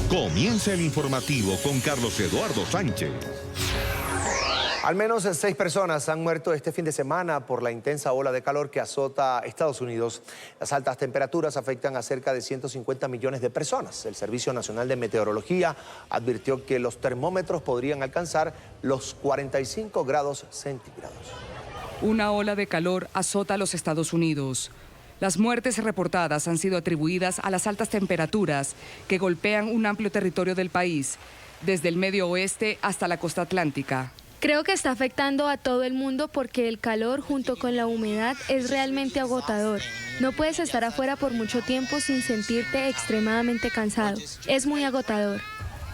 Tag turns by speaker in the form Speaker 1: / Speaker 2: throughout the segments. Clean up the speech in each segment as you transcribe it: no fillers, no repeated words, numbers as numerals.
Speaker 1: Comienza el informativo con Carlos Eduardo Sánchez.
Speaker 2: Al menos 6 personas han muerto este fin de semana por la intensa ola de calor que azota Estados Unidos. Las altas temperaturas afectan a cerca de 150 millones de personas. El Servicio Nacional de Meteorología advirtió que los termómetros podrían alcanzar los 45 grados centígrados.
Speaker 3: Una ola de calor azota a los Estados Unidos. Las muertes reportadas han sido atribuidas a las altas temperaturas que golpean un amplio territorio del país, desde el medio oeste hasta la costa atlántica.
Speaker 4: Creo que está afectando a todo el mundo porque el calor junto con la humedad es realmente agotador. No puedes estar afuera por mucho tiempo sin sentirte extremadamente cansado. Es muy agotador.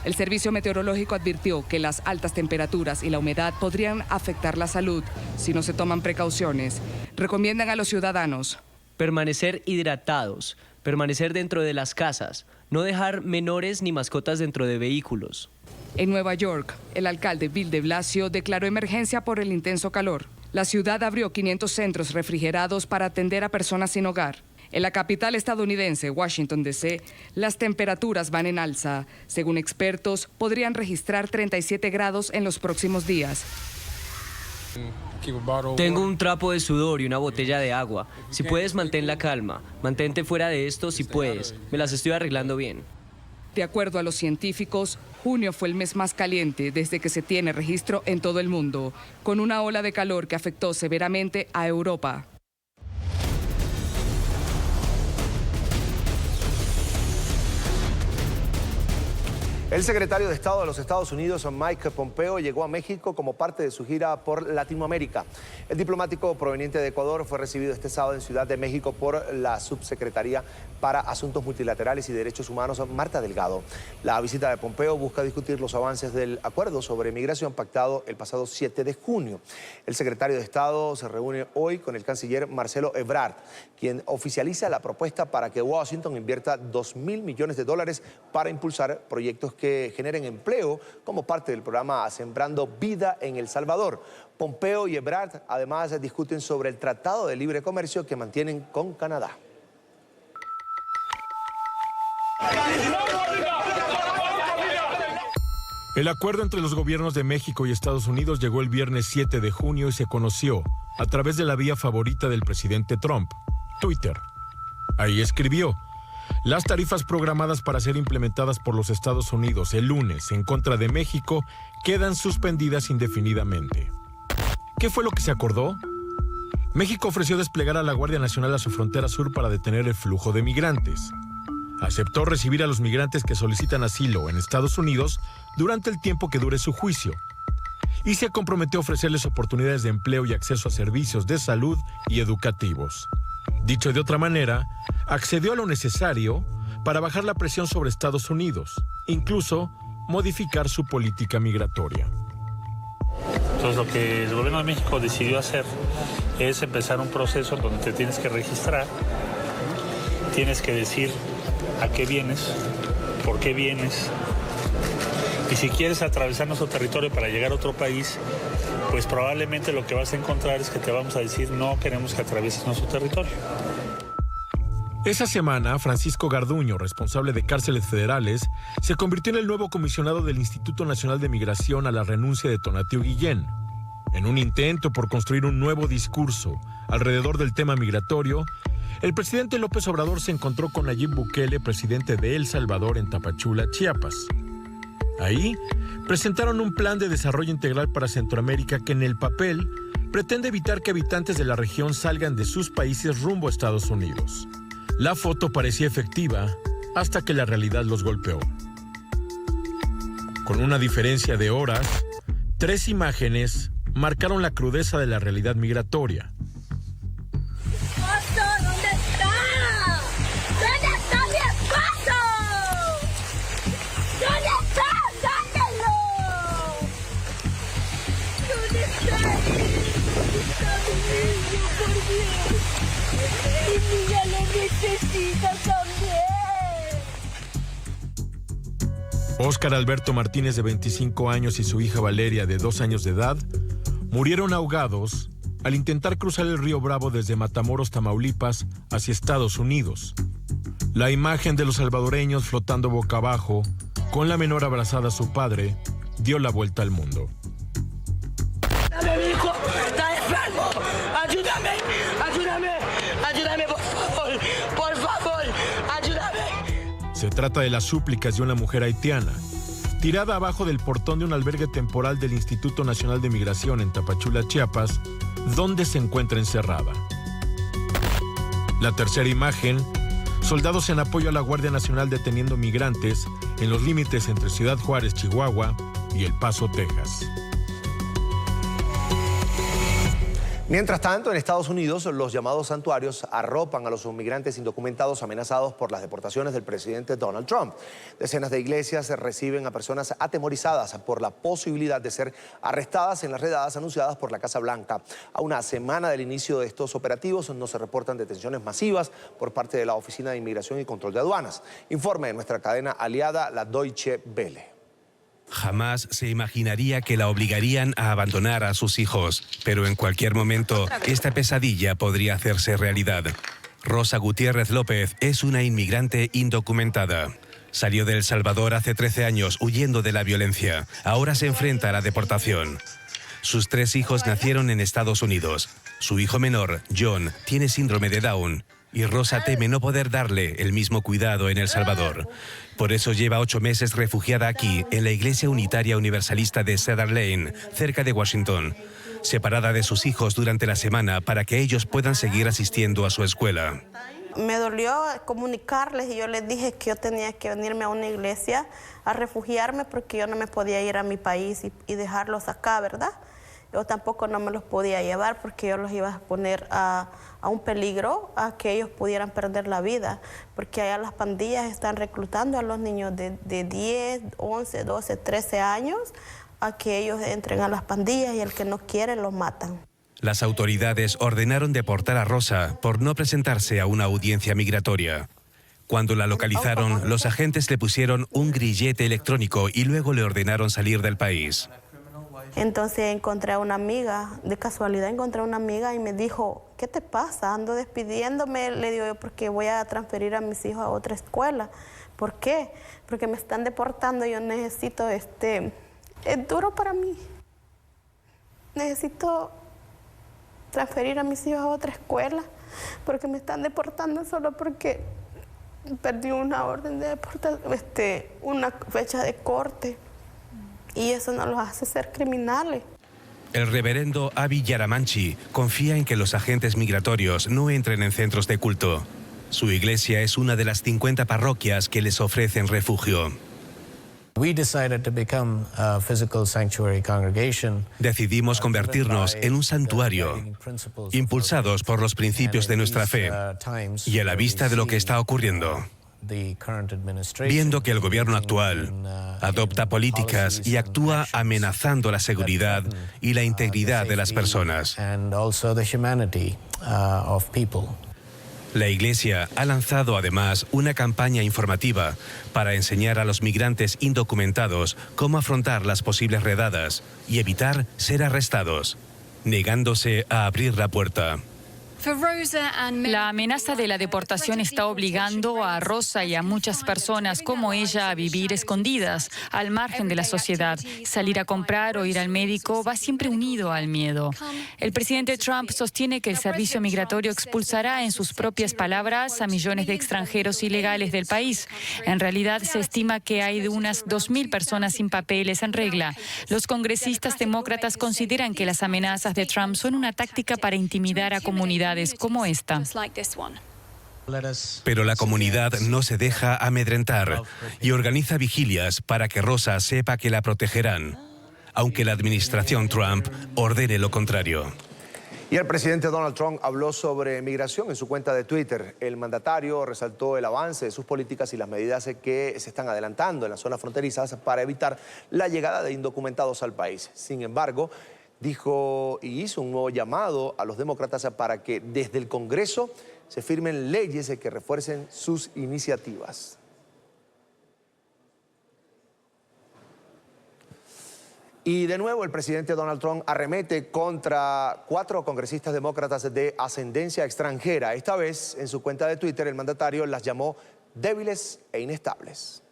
Speaker 3: El Servicio Meteorológico advirtió que las altas temperaturas y la humedad podrían afectar la salud si no se toman precauciones. Recomiendan a los ciudadanos
Speaker 5: permanecer hidratados, permanecer dentro de las casas, no dejar menores ni mascotas dentro de vehículos.
Speaker 3: En Nueva York, el alcalde Bill de Blasio declaró emergencia por el intenso calor. La ciudad abrió 500 centros refrigerados para atender a personas sin hogar. En la capital estadounidense, Washington, D.C., las temperaturas van en alza. Según expertos, podrían registrar 37 grados en los próximos días.
Speaker 5: Tengo un trapo de sudor y una botella de agua. Si puedes, mantén la calma. Mantente fuera de esto si puedes. Me las estoy arreglando bien.
Speaker 3: De acuerdo a los científicos, junio fue el mes más caliente desde que se tiene registro en todo el mundo, con una ola de calor que afectó severamente a Europa.
Speaker 2: El secretario de Estado de los Estados Unidos, Mike Pompeo, llegó a México como parte de su gira por Latinoamérica. El diplomático proveniente de Ecuador fue recibido este sábado en Ciudad de México por la subsecretaria para Asuntos Multilaterales y Derechos Humanos, Marta Delgado. La visita de Pompeo busca discutir los avances del acuerdo sobre migración pactado el pasado 7 de junio. El secretario de Estado se reúne hoy con el canciller Marcelo Ebrard, quien oficializa la propuesta para que Washington invierta $2.000 millones para impulsar proyectos que generen empleo como parte del programa Sembrando Vida en El Salvador. Pompeo y Ebrard además discuten sobre el Tratado de Libre Comercio que mantienen con Canadá.
Speaker 6: El acuerdo entre los gobiernos de México y Estados Unidos llegó el viernes 7 de junio y se conoció a través de la vía favorita del presidente Trump, Twitter. Ahí escribió: las tarifas programadas para ser implementadas por los Estados Unidos el lunes en contra de México quedan suspendidas indefinidamente. ¿Qué fue lo que se acordó? México ofreció desplegar a la Guardia Nacional a su frontera sur para detener el flujo de migrantes. Aceptó recibir a los migrantes que solicitan asilo en Estados Unidos durante el tiempo que dure su juicio. Y se comprometió a ofrecerles oportunidades de empleo y acceso a servicios de salud y educativos. Dicho de otra manera, accedió a lo necesario para bajar la presión sobre Estados Unidos, incluso modificar su política migratoria.
Speaker 7: Entonces lo que el gobierno de México decidió hacer es empezar un proceso donde te tienes que registrar, tienes que decir a qué vienes, por qué vienes, y si quieres atravesar nuestro territorio para llegar a otro país, pues probablemente lo que vas a encontrar es que te vamos a decir no queremos que atravieses nuestro territorio.
Speaker 6: Esa semana, Francisco Garduño, responsable de cárceles federales, se convirtió en el nuevo comisionado del Instituto Nacional de Migración a la renuncia de Tonatiuh Guillén. En un intento por construir un nuevo discurso alrededor del tema migratorio, el presidente López Obrador se encontró con Nayib Bukele, presidente de El Salvador, en Tapachula, Chiapas. Ahí presentaron un plan de desarrollo integral para Centroamérica que en el papel pretende evitar que habitantes de la región salgan de sus países rumbo a Estados Unidos. La foto parecía efectiva hasta que la realidad los golpeó. Con una diferencia de horas, 3 imágenes marcaron la crudeza de la realidad migratoria.
Speaker 8: ¿Dónde está? ¿Dónde está mi esposo? ¿Dónde está? ¡Sáquenlo! ¿Dónde está? ¿Dónde está mi niño, por Dios? Mi niña lo necesita también.
Speaker 6: Óscar Alberto Martínez, de 25 años, y su hija Valeria, de 2 años de edad, murieron ahogados al intentar cruzar el río Bravo desde Matamoros, Tamaulipas, hacia Estados Unidos. La imagen de los salvadoreños flotando boca abajo Con la menor abrazada a su padre, dio la vuelta al mundo.
Speaker 9: ¡Ayúdame, mi hijo! ¡Está enfermo! ¡Ayúdame! ¡Ayúdame! ¡Ayúdame, por favor! ¡Ayúdame!
Speaker 6: Se trata de las súplicas de una mujer haitiana, tirada abajo del portón de un albergue temporal del Instituto Nacional de Migración en Tapachula, Chiapas, donde se encuentra encerrada. La tercera imagen, soldados en apoyo a la Guardia Nacional deteniendo migrantes en los límites entre Ciudad Juárez, Chihuahua, y El Paso, Texas.
Speaker 2: Mientras tanto, en Estados Unidos, los llamados santuarios arropan a los inmigrantes indocumentados amenazados por las deportaciones del presidente Donald Trump. Decenas de iglesias reciben a personas atemorizadas por la posibilidad de ser arrestadas en las redadas anunciadas por la Casa Blanca. A una semana del inicio de estos operativos no se reportan detenciones masivas por parte de la Oficina de Inmigración y Control de Aduanas. Informe de nuestra cadena aliada, la Deutsche Welle.
Speaker 10: Jamás se imaginaría que la obligarían a abandonar a sus hijos, pero en cualquier momento esta pesadilla podría hacerse realidad. Rosa Gutiérrez López es una inmigrante indocumentada. Salió de El Salvador hace 13 años huyendo de la violencia. Ahora se enfrenta a la deportación. Sus 3 hijos nacieron en Estados Unidos. Su hijo menor, John, tiene síndrome de Down. Y Rosa teme no poder darle el mismo cuidado en El Salvador. Por eso lleva 8 meses refugiada aquí, en la Iglesia Unitaria Universalista de Cedar Lane, cerca de Washington, separada de sus hijos durante la semana para que ellos puedan seguir asistiendo a su escuela.
Speaker 11: Me dolió comunicarles y yo les dije que yo tenía que venirme a una iglesia a refugiarme porque yo no me podía ir a mi país y dejarlos acá, ¿verdad? Yo tampoco no me los podía llevar porque yo los iba a poner a un peligro, a que ellos pudieran perder la vida, porque allá las pandillas están reclutando a los niños de 10, 11, 12, 13 años a que ellos entren a las pandillas y el que no quiere los matan.
Speaker 10: Las autoridades ordenaron deportar a Rosa por no presentarse a una audiencia migratoria. Cuando la localizaron, los agentes le pusieron un grillete electrónico y luego le ordenaron salir del país.
Speaker 11: Entonces encontré a una amiga, de casualidad encontré a una amiga y me dijo, ¿qué te pasa? Ando despidiéndome, le digo yo, porque voy a transferir a mis hijos a otra escuela. ¿Por qué? Porque me están deportando, yo necesito, es duro para mí. Necesito transferir a mis hijos a otra escuela, porque me están deportando solo porque perdí una orden de deportación, una fecha de corte. Y eso no los hace ser criminales.
Speaker 10: El reverendo Avi Yaramanchi confía en que los agentes migratorios no entren en centros de culto. Su iglesia es una de las 50 parroquias que les ofrecen refugio. Decidimos convertirnos en un santuario, impulsados por los principios de nuestra fe y a la vista de lo que está ocurriendo. Viendo que el gobierno actual adopta políticas y actúa amenazando la seguridad y la integridad de las personas. La Iglesia ha lanzado además una campaña informativa para enseñar a los migrantes indocumentados cómo afrontar las posibles redadas y evitar ser arrestados, negándose a abrir la puerta.
Speaker 12: La amenaza de la deportación está obligando a Rosa y a muchas personas como ella a vivir escondidas, al margen de la sociedad. Salir a comprar o ir al médico va siempre unido al miedo. El presidente Trump sostiene que el servicio migratorio expulsará, en sus propias palabras, a millones de extranjeros ilegales del país. En realidad, se estima que hay de unas 2.000 personas sin papeles en regla. Los congresistas demócratas consideran que las amenazas de Trump son una táctica para intimidar a comunidades como esta.
Speaker 10: Pero la comunidad no se deja amedrentar y organiza vigilias para que Rosa sepa que la protegerán, aunque la administración Trump ordene lo contrario.
Speaker 2: Y el presidente Donald Trump habló sobre migración en su cuenta de Twitter. El mandatario resaltó el avance de sus políticas y las medidas que se están adelantando en las zonas fronterizas para evitar la llegada de indocumentados al país. Sin embargo, dijo y hizo un nuevo llamado a los demócratas para que desde el Congreso se firmen leyes que refuercen sus iniciativas. Y de nuevo el presidente Donald Trump arremete contra 4 congresistas demócratas de ascendencia extranjera. Esta vez, en su cuenta de Twitter, el mandatario las llamó débiles e inestables.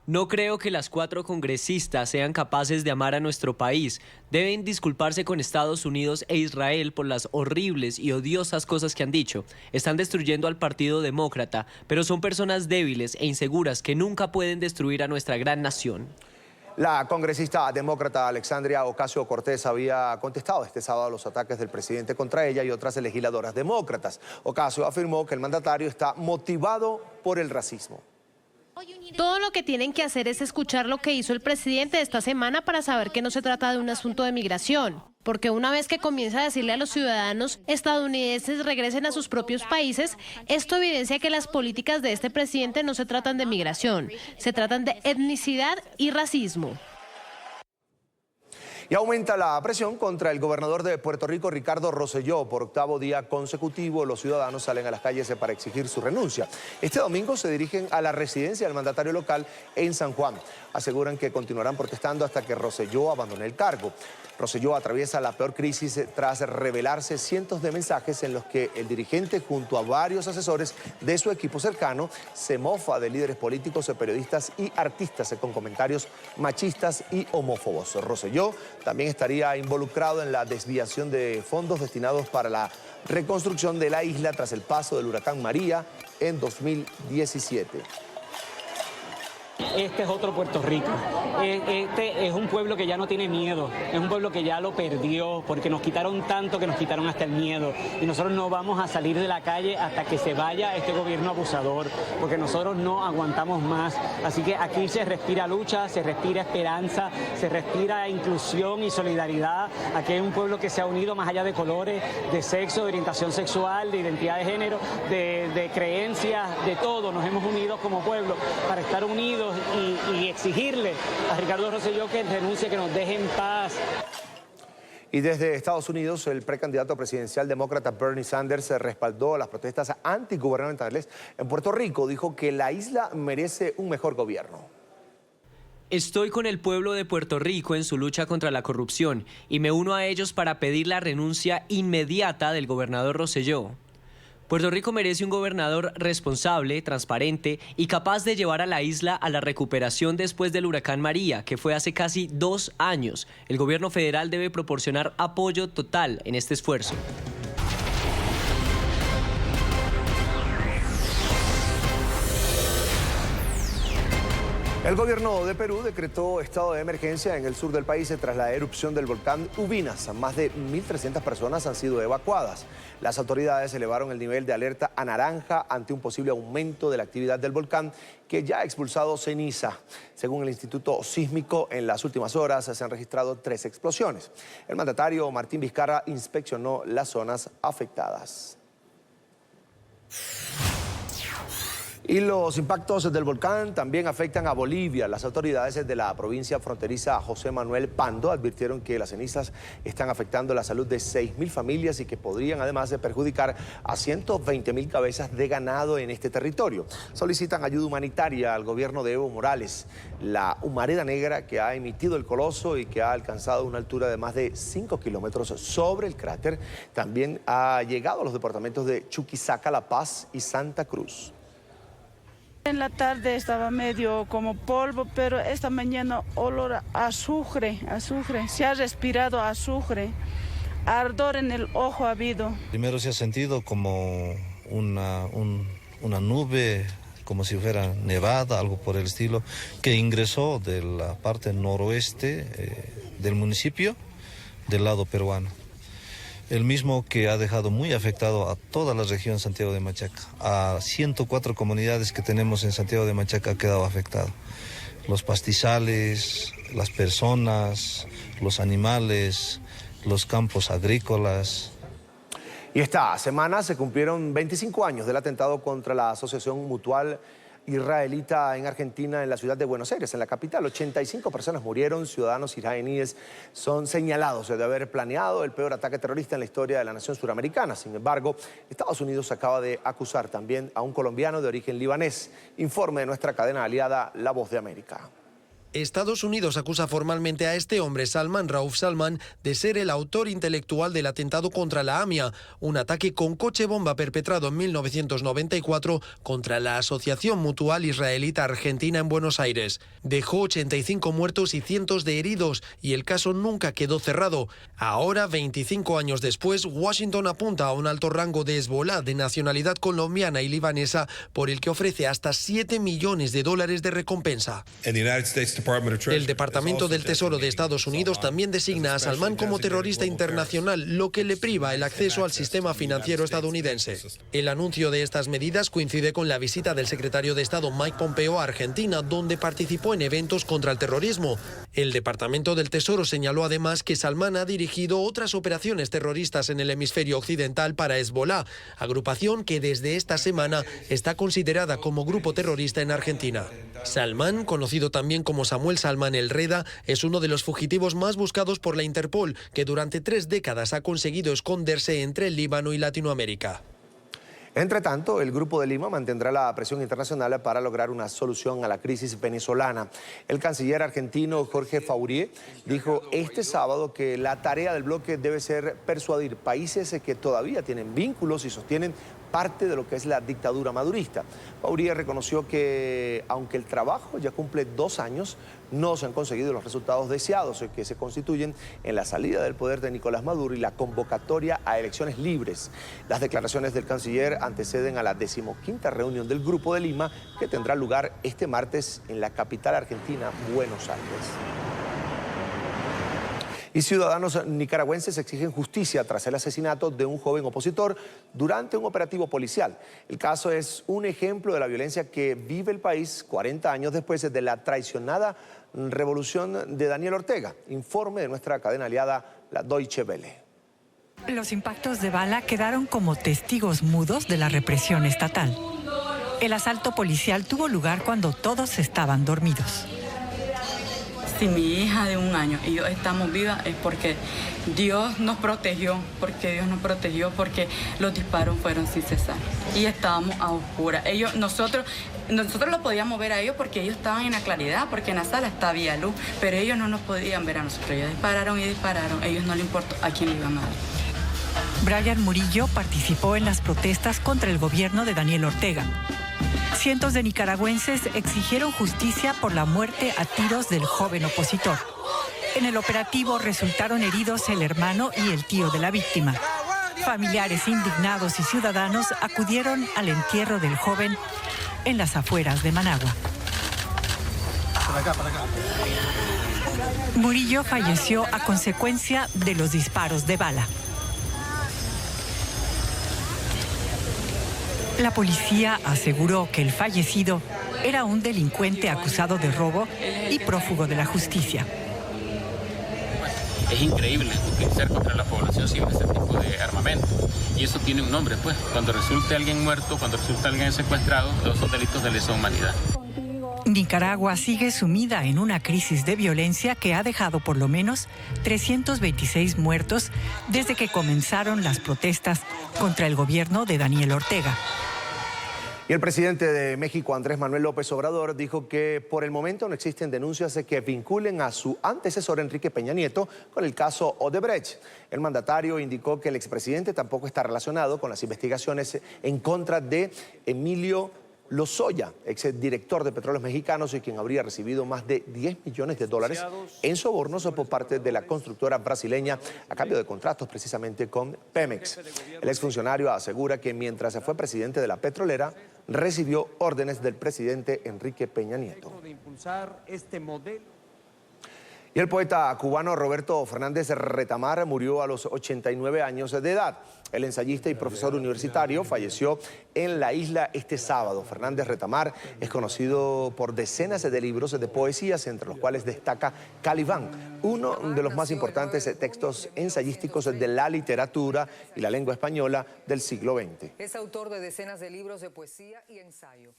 Speaker 5: No creo que las 4 congresistas sean capaces de amar a nuestro país. Deben disculparse con Estados Unidos e Israel por las horribles y odiosas cosas que han dicho. Están destruyendo al Partido Demócrata, pero son personas débiles e inseguras que nunca pueden destruir a nuestra gran nación.
Speaker 2: La congresista demócrata Alexandria Ocasio-Cortez había contestado este sábado los ataques del presidente contra ella y otras legisladoras demócratas. Ocasio afirmó que el mandatario está motivado por el racismo.
Speaker 13: Todo lo que tienen que hacer es escuchar lo que hizo el presidente esta semana para saber que no se trata de un asunto de migración. Porque una vez que comienza a decirle a los ciudadanos estadounidenses regresen a sus propios países, esto evidencia que las políticas de este presidente no se tratan de migración, se tratan de etnicidad y racismo.
Speaker 2: Y aumenta la presión contra el gobernador de Puerto Rico, Ricardo Rosselló. Por 8º día consecutivo, los ciudadanos salen a las calles para exigir su renuncia. Este domingo se dirigen a la residencia del mandatario local en San Juan. Aseguran que continuarán protestando hasta que Rosselló abandone el cargo. Rosselló atraviesa la peor crisis tras revelarse cientos de mensajes en los que el dirigente, junto a varios asesores de su equipo cercano, se mofa de líderes políticos, periodistas y artistas con comentarios machistas y homófobos. Rosselló también estaría involucrado en la desviación de fondos destinados para la reconstrucción de la isla tras el paso del huracán María en 2017.
Speaker 14: Este es otro Puerto Rico. Este es un pueblo que ya no tiene miedo, es un pueblo que ya lo perdió porque nos quitaron tanto que nos quitaron hasta el miedo. Y nosotros no vamos a salir de la calle hasta que se vaya este gobierno abusador, porque nosotros no aguantamos más. Así que aquí se respira lucha, se respira esperanza, se respira inclusión y solidaridad. Aquí hay un pueblo que se ha unido más allá de colores, de sexo, de orientación sexual, de identidad de género, de creencias, de todo. Nos hemos unido como pueblo para estar unidos y exigirle a Ricardo Rosselló que renuncie, que nos deje en paz.
Speaker 2: Y desde Estados Unidos, el precandidato presidencial demócrata Bernie Sanders respaldó las protestas antigubernamentales en Puerto Rico. Dijo que la isla merece un mejor gobierno.
Speaker 5: Estoy con el pueblo de Puerto Rico en su lucha contra la corrupción y me uno a ellos para pedir la renuncia inmediata del gobernador Rosselló. Puerto Rico merece un gobernador responsable, transparente y capaz de llevar a la isla a la recuperación después del huracán María, que fue hace casi 2 años. El gobierno federal debe proporcionar apoyo total en este esfuerzo.
Speaker 2: El gobierno de Perú decretó estado de emergencia en el sur del país tras la erupción del volcán Ubinas. Más de 1.300 personas han sido evacuadas. Las autoridades elevaron el nivel de alerta a naranja ante un posible aumento de la actividad del volcán, que ya ha expulsado ceniza. Según el Instituto Sísmico, en las últimas horas se han registrado 3 explosiones. El mandatario Martín Vizcarra inspeccionó las zonas afectadas. Y los impactos del volcán también afectan a Bolivia. Las autoridades de la provincia fronteriza José Manuel Pando advirtieron que las cenizas están afectando la salud de 6.000 familias y que podrían además de perjudicar a 120.000 cabezas de ganado en este territorio. Solicitan ayuda humanitaria al gobierno de Evo Morales. La humareda negra que ha emitido el coloso y que ha alcanzado una altura de más de 5 kilómetros sobre el cráter también ha llegado a los departamentos de Chuquisaca, La Paz y Santa Cruz.
Speaker 15: En la tarde estaba medio como polvo, pero esta mañana olor a azufre, se ha respirado azufre, ardor en el ojo ha habido.
Speaker 16: Primero se ha sentido como una nube, como si fuera nevada, algo por el estilo, que ingresó de la parte noroeste del municipio, del lado peruano. El mismo que ha dejado muy afectado a toda la región Santiago de Machaca. A 104 comunidades que tenemos en Santiago de Machaca ha quedado afectado. Los pastizales, las personas, los animales, los campos agrícolas.
Speaker 2: Y esta semana se cumplieron 25 años del atentado contra la Asociación Mutual israelita en Argentina, en la ciudad de Buenos Aires, en la capital. 85 personas murieron. Ciudadanos israelíes son señalados de haber planeado el peor ataque terrorista en la historia de la nación suramericana. Sin embargo, Estados Unidos acaba de acusar también a un colombiano de origen libanés. Informe de nuestra cadena aliada La Voz de América.
Speaker 17: Estados Unidos acusa formalmente a este hombre, Salman Rauf Salman, de ser el autor intelectual del atentado contra la AMIA, un ataque con coche bomba perpetrado en 1994 contra la Asociación Mutual Israelita Argentina en Buenos Aires. Dejó 85 muertos y cientos de heridos y el caso nunca quedó cerrado. Ahora, 25 años después, Washington apunta a un alto rango de Hezbollah de nacionalidad colombiana y libanesa por el que ofrece hasta $7 millones de recompensa. El Departamento del Tesoro de Estados Unidos también designa a Salman como terrorista internacional, lo que le priva el acceso al sistema financiero estadounidense. El anuncio de estas medidas coincide con la visita del secretario de Estado Mike Pompeo a Argentina, donde participó en eventos contra el terrorismo. El Departamento del Tesoro señaló además que Salman ha dirigido otras operaciones terroristas en el hemisferio occidental para Hezbollah, agrupación que desde esta semana está considerada como grupo terrorista en Argentina. Salman, conocido también como Samuel Salman el Reda, es uno de los fugitivos más buscados por la Interpol, que durante 3 décadas ha conseguido esconderse entre el Líbano y Latinoamérica.
Speaker 2: Entre tanto, el Grupo de Lima mantendrá la presión internacional para lograr una solución a la crisis venezolana. El canciller argentino Jorge Faurier dijo este sábado que la tarea del bloque debe ser persuadir países que todavía tienen vínculos y sostienen parte de lo que es la dictadura madurista. Faurier reconoció que, aunque el trabajo ya cumple 2 años, no se han conseguido los resultados deseados que se constituyen en la salida del poder de Nicolás Maduro y la convocatoria a elecciones libres. Las declaraciones del canciller anteceden a la 15ª reunión del Grupo de Lima, que tendrá lugar este martes en la capital argentina, Buenos Aires. Y ciudadanos nicaragüenses exigen justicia tras el asesinato de un joven opositor durante un operativo policial. El caso es un ejemplo de la violencia que vive el país 40 años después de la traicionada revolución de Daniel Ortega. Informe de nuestra cadena aliada, la Deutsche Welle.
Speaker 18: Los impactos de bala quedaron como testigos mudos de la represión estatal. El asalto policial tuvo lugar cuando todos estaban dormidos.
Speaker 19: Si mi hija de 1 año y yo estamos vivas es porque Dios nos protegió, porque los disparos fueron sin cesar y estábamos a oscuras. Nosotros lo podíamos ver a ellos porque ellos estaban en la claridad, porque en la sala había luz, pero ellos no nos podían ver a nosotros. Ellos dispararon y dispararon, ellos no les importó a quién le iban a dar.
Speaker 18: Brian Murillo participó en las protestas contra el gobierno de Daniel Ortega. Cientos de nicaragüenses exigieron justicia por la muerte a tiros del joven opositor. En el operativo resultaron heridos el hermano y el tío de la víctima. Familiares indignados y ciudadanos acudieron al entierro del joven en las afueras de Managua. Murillo falleció a consecuencia de los disparos de bala. La policía aseguró que el fallecido era un delincuente acusado de robo y prófugo de la justicia.
Speaker 20: Es increíble utilizar contra la población civil este tipo de armamento. Y eso tiene un nombre, pues. Cuando resulte alguien muerto, cuando resulte alguien secuestrado, todos son delitos de lesa humanidad.
Speaker 18: Nicaragua sigue sumida en una crisis de violencia que ha dejado por lo menos 326 muertos desde que comenzaron las protestas contra el gobierno de Daniel Ortega.
Speaker 2: Y el presidente de México, Andrés Manuel López Obrador, dijo que por el momento no existen denuncias que vinculen a su antecesor Enrique Peña Nieto con el caso Odebrecht. El mandatario indicó que el expresidente tampoco está relacionado con las investigaciones en contra de Emilio Lozoya, exdirector de Petróleos Mexicanos y quien habría recibido más de $10 millones en sobornos por parte de la constructora brasileña a cambio de contratos precisamente con Pemex. El exfuncionario asegura que mientras fue presidente de la petrolera, recibió órdenes del presidente Enrique Peña Nieto. Y el poeta cubano Roberto Fernández Retamar murió a los 89 años de edad. El ensayista y profesor universitario falleció en la isla este sábado. Fernández Retamar es conocido por decenas de libros de poesías, entre los cuales destaca Calibán, uno de los más importantes textos ensayísticos de la literatura y la lengua española del siglo XX.
Speaker 21: Es autor de decenas de libros de poesía y ensayo.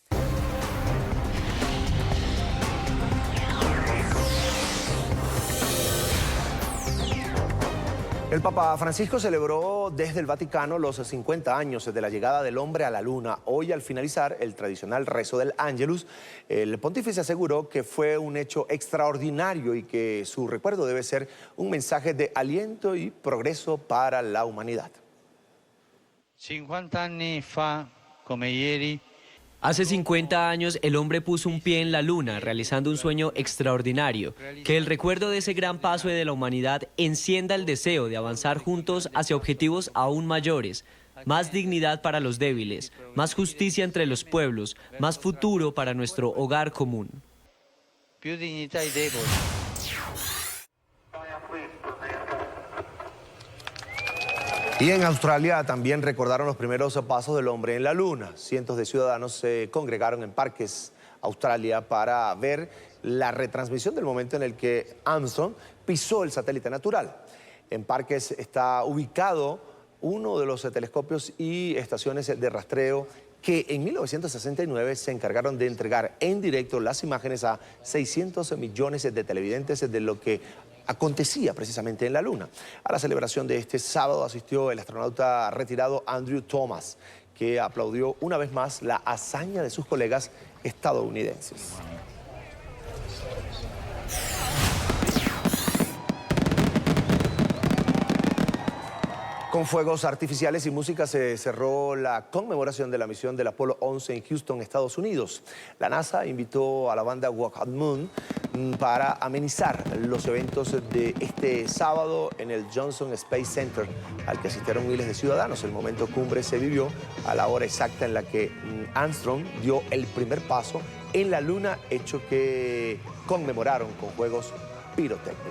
Speaker 2: El Papa Francisco celebró desde el Vaticano los 50 años de la llegada del hombre a la luna. Hoy, al finalizar el tradicional rezo del Ángelus, el pontífice aseguró que fue un hecho extraordinario y que su recuerdo debe ser un mensaje de aliento y progreso para la humanidad.
Speaker 1: 50 anni fa, come ieri.
Speaker 5: Hace 50 años el hombre puso un pie en la luna, realizando un sueño extraordinario. Que el recuerdo de ese gran paso de la humanidad encienda el deseo de avanzar juntos hacia objetivos aún mayores. Más dignidad para los débiles, más justicia entre los pueblos, más futuro para nuestro hogar común.
Speaker 1: Più dignità ai deboli.
Speaker 2: Y en Australia también recordaron los primeros pasos del hombre en la luna. Cientos de ciudadanos se congregaron en Parques, Australia, para ver la retransmisión del momento en el que Armstrong pisó el satélite natural. En Parques está ubicado uno de los telescopios y estaciones de rastreo que en 1969 se encargaron de entregar en directo las imágenes a 600 millones de televidentes de lo que acontecía precisamente en la Luna. A la celebración de este sábado asistió el astronauta retirado Andrew Thomas, que aplaudió una vez más la hazaña de sus colegas estadounidenses. Con fuegos artificiales y música se cerró la conmemoración de la misión del Apolo 11 en Houston, Estados Unidos. La NASA invitó a la banda Walk on Moon para amenizar los eventos de este sábado en el Johnson Space Center, al que asistieron miles de ciudadanos. El momento cumbre se vivió a la hora exacta en la que Armstrong dio el primer paso en la Luna, hecho que conmemoraron con juegos pirotécnicos.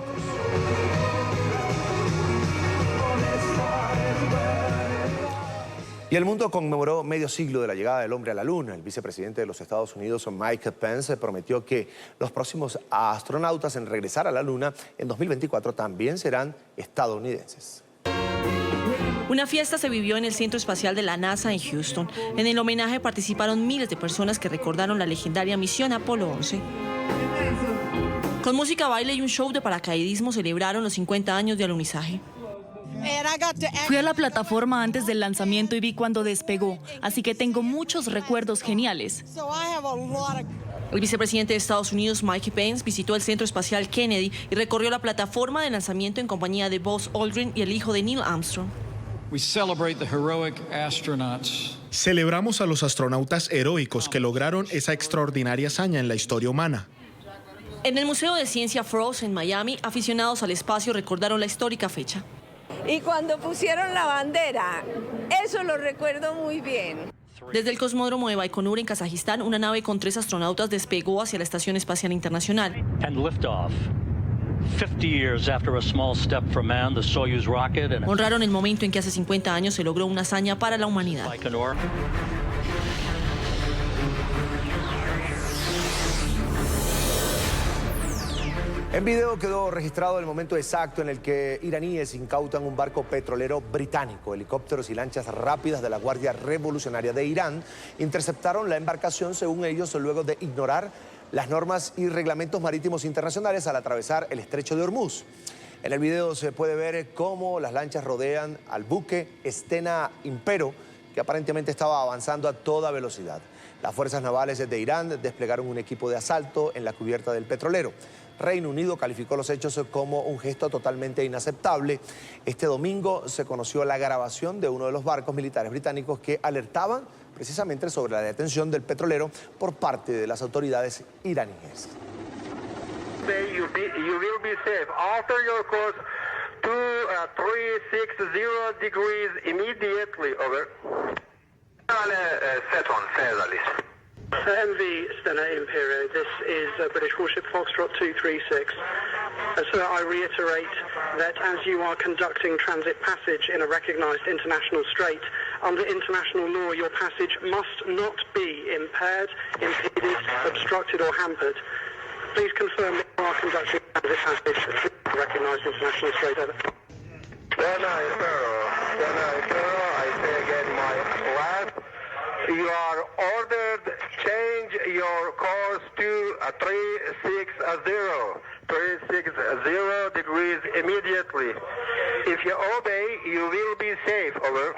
Speaker 2: Y el mundo conmemoró medio siglo de la llegada del hombre a la luna. El vicepresidente de los Estados Unidos, Mike Pence, prometió que los próximos astronautas en regresar a la luna en 2024 también serán estadounidenses.
Speaker 22: Una fiesta se vivió en el Centro Espacial de la NASA en Houston. En el homenaje participaron miles de personas que recordaron la legendaria misión Apolo 11. Con música, baile y un show de paracaidismo celebraron los 50 años de alunizaje.
Speaker 23: Fui a la plataforma antes del lanzamiento y vi cuando despegó, así que tengo muchos recuerdos geniales.
Speaker 22: El vicepresidente de Estados Unidos, Mike Pence, visitó el Centro Espacial Kennedy y recorrió la plataforma de lanzamiento en compañía de Buzz Aldrin y el hijo de Neil Armstrong.
Speaker 24: Celebramos a los astronautas heroicos que lograron esa extraordinaria hazaña en la historia humana.
Speaker 22: En el Museo de Ciencia Frost en Miami, aficionados al espacio recordaron la histórica fecha.
Speaker 25: Y cuando pusieron la bandera, eso lo recuerdo muy bien.
Speaker 22: Desde el cosmódromo de Baikonur en Kazajistán, una nave con 3 astronautas despegó hacia la Estación Espacial Internacional. Honraron el momento en que hace 50 años se logró una hazaña para la humanidad.
Speaker 2: En video quedó registrado el momento exacto en el que iraníes incautan un barco petrolero británico. Helicópteros y lanchas rápidas de la Guardia Revolucionaria de Irán interceptaron la embarcación, según ellos, luego de ignorar las normas y reglamentos marítimos internacionales al atravesar el estrecho de Hormuz. En el video se puede ver cómo las lanchas rodean al buque Stena Impero, que aparentemente estaba avanzando a toda velocidad. Las fuerzas navales de Irán desplegaron un equipo de asalto en la cubierta del petrolero. Reino Unido calificó los hechos como un gesto totalmente inaceptable. Este domingo se conoció la grabación de uno de los barcos militares británicos que alertaban precisamente sobre la detención del petrolero por parte de las autoridades iraníes.
Speaker 26: You will be safe. Alter your course to 360 degrees immediately. Over. Set on,
Speaker 27: MV Stena Impero, this is British warship Foxtrot 236. So I reiterate that as you are conducting transit passage in a recognised international strait, under international law your passage must not be impaired, impeded, obstructed or hampered. Please confirm that you are conducting transit passage in a recognised international strait.
Speaker 26: Stena Impero, I say again my last You are ordered to change your course to 360. 360 degrees immediately. If you obey, you will be safe. Over.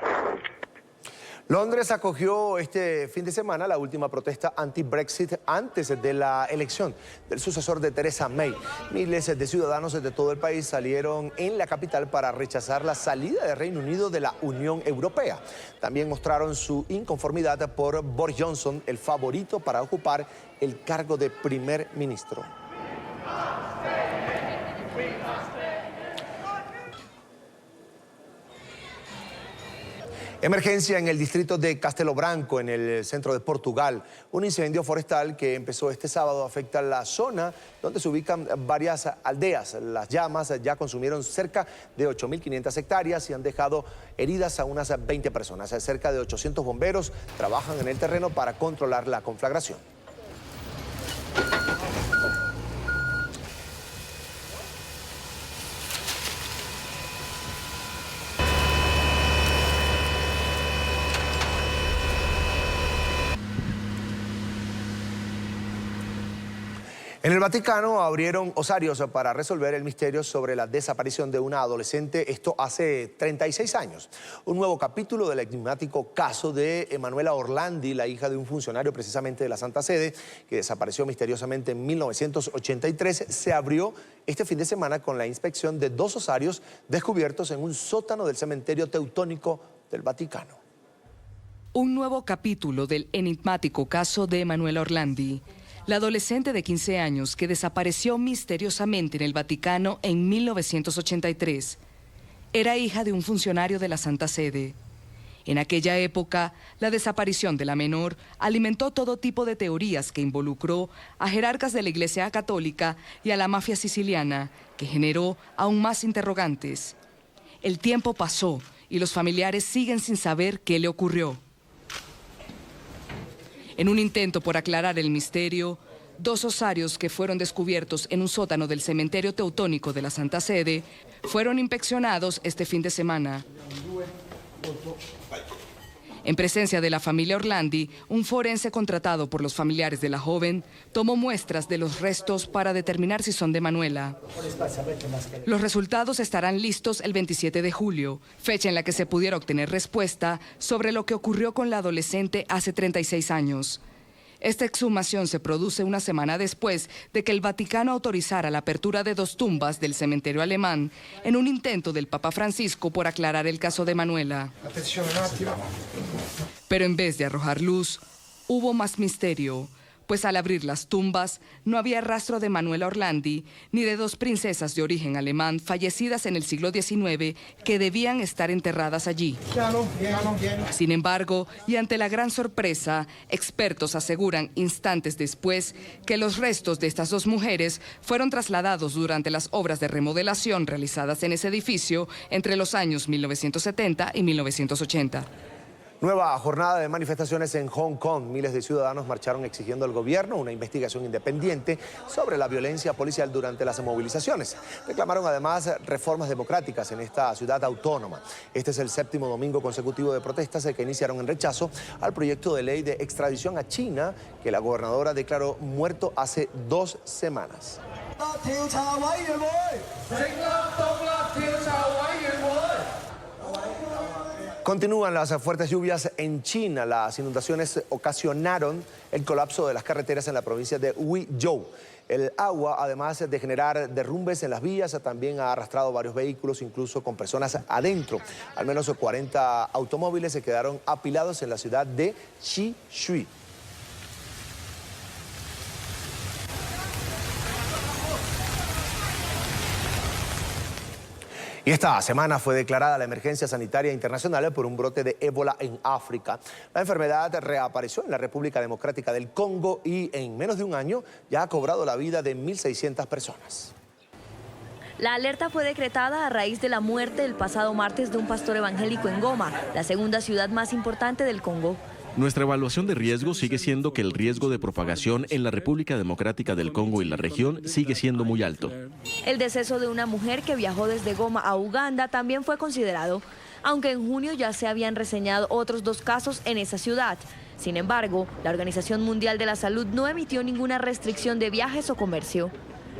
Speaker 2: Londres acogió este fin de semana la última protesta anti-Brexit antes de la elección del sucesor de Theresa May. Miles de ciudadanos de todo el país salieron en la capital para rechazar la salida del Reino Unido de la Unión Europea. También mostraron su inconformidad por Boris Johnson, el favorito para ocupar el cargo de primer ministro. Emergencia en el distrito de Castelo Branco, en el centro de Portugal. Un incendio forestal que empezó este sábado afecta la zona donde se ubican varias aldeas. Las llamas ya consumieron cerca de 8.500 hectáreas y han dejado heridas a unas 20 personas. Cerca de 800 bomberos trabajan en el terreno para controlar la conflagración. En el Vaticano abrieron osarios para resolver el misterio sobre la desaparición de una adolescente, esto hace 36 años. Un nuevo capítulo del enigmático caso de Emanuela Orlandi, la hija de un funcionario precisamente de la Santa Sede, que desapareció misteriosamente en 1983, se abrió este fin de semana con la inspección de 2 osarios descubiertos en un sótano del cementerio teutónico del Vaticano.
Speaker 3: Un nuevo capítulo del enigmático caso de Emanuela Orlandi, la adolescente de 15 años que desapareció misteriosamente en el Vaticano en 1983. Era hija de un funcionario de la Santa Sede. En aquella época, la desaparición de la menor alimentó todo tipo de teorías que involucró a jerarcas de la Iglesia Católica y a la mafia siciliana, que generó aún más interrogantes. El tiempo pasó y los familiares siguen sin saber qué le ocurrió. En un intento por aclarar el misterio, 2 osarios que fueron descubiertos en un sótano del cementerio teutónico de la Santa Sede fueron inspeccionados este fin de semana. En presencia de la familia Orlandi, un forense contratado por los familiares de la joven tomó muestras de los restos para determinar si son de Manuela. Los resultados estarán listos el 27 de julio, fecha en la que se pudiera obtener respuesta sobre lo que ocurrió con la adolescente hace 36 años. Esta exhumación se produce una semana después de que el Vaticano autorizara la apertura de 2 tumbas del cementerio alemán en un intento del Papa Francisco por aclarar el caso de Manuela. Pero en vez de arrojar luz, hubo más misterio, pues al abrir las tumbas no había rastro de Manuela Orlandi ni de 2 princesas de origen alemán fallecidas en el siglo XIX que debían estar enterradas allí. Sin embargo, y ante la gran sorpresa, expertos aseguran instantes después que los restos de estas 2 mujeres fueron trasladados durante las obras de remodelación realizadas en ese edificio entre los años 1970 y 1980.
Speaker 2: Nueva jornada de manifestaciones en Hong Kong. Miles de ciudadanos marcharon exigiendo al gobierno una investigación independiente sobre la violencia policial durante las movilizaciones. Reclamaron además reformas democráticas en esta ciudad autónoma. Este es el 7º domingo consecutivo de protestas que iniciaron en rechazo al proyecto de ley de extradición a China que la gobernadora declaró muerto hace 2 semanas. Continúan las fuertes lluvias en China. Las inundaciones ocasionaron el colapso de las carreteras en la provincia de Huizhou. El agua, además de generar derrumbes en las vías, también ha arrastrado varios vehículos, incluso con personas adentro. Al menos 40 automóviles se quedaron apilados en la ciudad de Qishui. Y esta semana fue declarada la emergencia sanitaria internacional por un brote de ébola en África. La enfermedad reapareció en la República Democrática del Congo y en menos de un año ya ha cobrado la vida de 1.600 personas.
Speaker 4: La alerta fue decretada a raíz de la muerte el pasado martes de un pastor evangélico en Goma, la segunda ciudad más importante del Congo.
Speaker 6: Nuestra evaluación de riesgo sigue siendo que el riesgo de propagación en la República Democrática del Congo y la región sigue siendo muy alto.
Speaker 4: El deceso de una mujer que viajó desde Goma a Uganda también fue considerado, aunque en junio ya se habían reseñado otros 2 casos en esa ciudad. Sin embargo, la Organización Mundial de la Salud no emitió ninguna restricción de viajes o comercio.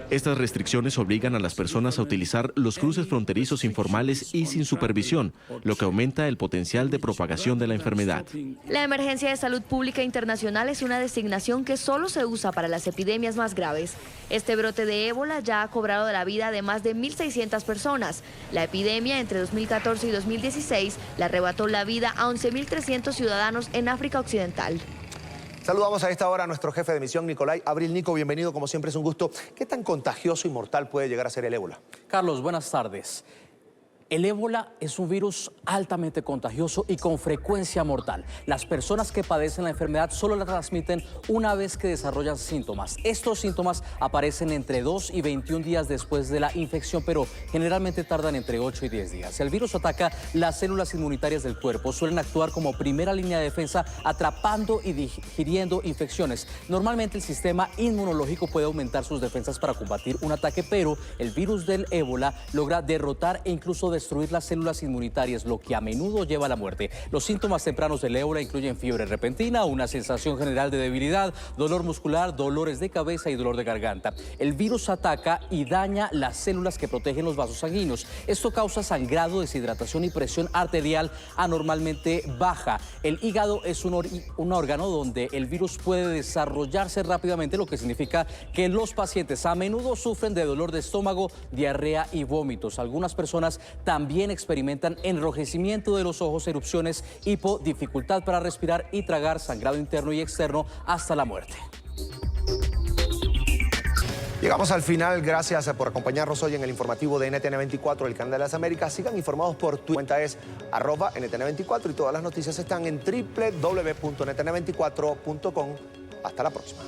Speaker 6: Estas restricciones obligan a las personas a utilizar los cruces fronterizos informales y sin supervisión, lo que aumenta el potencial de propagación de la enfermedad.
Speaker 4: La emergencia de salud pública internacional es una designación que solo se usa para las epidemias más graves. Este brote de ébola ya ha cobrado la vida de más de 1.600 personas. La epidemia entre 2014 y 2016 le arrebató la vida a 11.300 ciudadanos en África Occidental.
Speaker 2: Saludamos a esta hora a nuestro jefe de misión, Nicolai Abril. Nico, bienvenido, como siempre es un gusto. ¿Qué tan contagioso y mortal puede llegar a ser el ébola?
Speaker 7: Carlos, buenas tardes. El ébola es un virus altamente contagioso y con frecuencia mortal. Las personas que padecen la enfermedad solo la transmiten una vez que desarrollan síntomas. Estos síntomas aparecen entre 2 y 21 días después de la infección, pero generalmente tardan entre 8 y 10 días. El virus ataca las células inmunitarias del cuerpo. Suelen actuar como primera línea de defensa, atrapando y digiriendo infecciones. Normalmente el sistema inmunológico puede aumentar sus defensas para combatir un ataque, pero el virus del ébola logra derrotar e incluso destruir las células inmunitarias, lo que a menudo lleva a la muerte. Los síntomas tempranos del ébola incluyen fiebre repentina, una sensación general de debilidad, dolor muscular, dolores de cabeza y dolor de garganta. El virus ataca y daña las células que protegen los vasos sanguíneos. Esto causa sangrado, deshidratación y presión arterial anormalmente baja. El hígado es un órgano donde el virus puede desarrollarse rápidamente, lo que significa que los pacientes a menudo sufren de dolor de estómago, diarrea y vómitos. Algunas personas también experimentan enrojecimiento de los ojos, erupciones, hipo, dificultad para respirar y tragar, sangrado interno y externo hasta la muerte.
Speaker 2: Llegamos al final. Gracias por acompañarnos hoy en el informativo de NTN24, el canal de las Américas. Sigan informados por tu cuenta, es @NTN24, y todas las noticias están en www.ntn24.com. Hasta la próxima.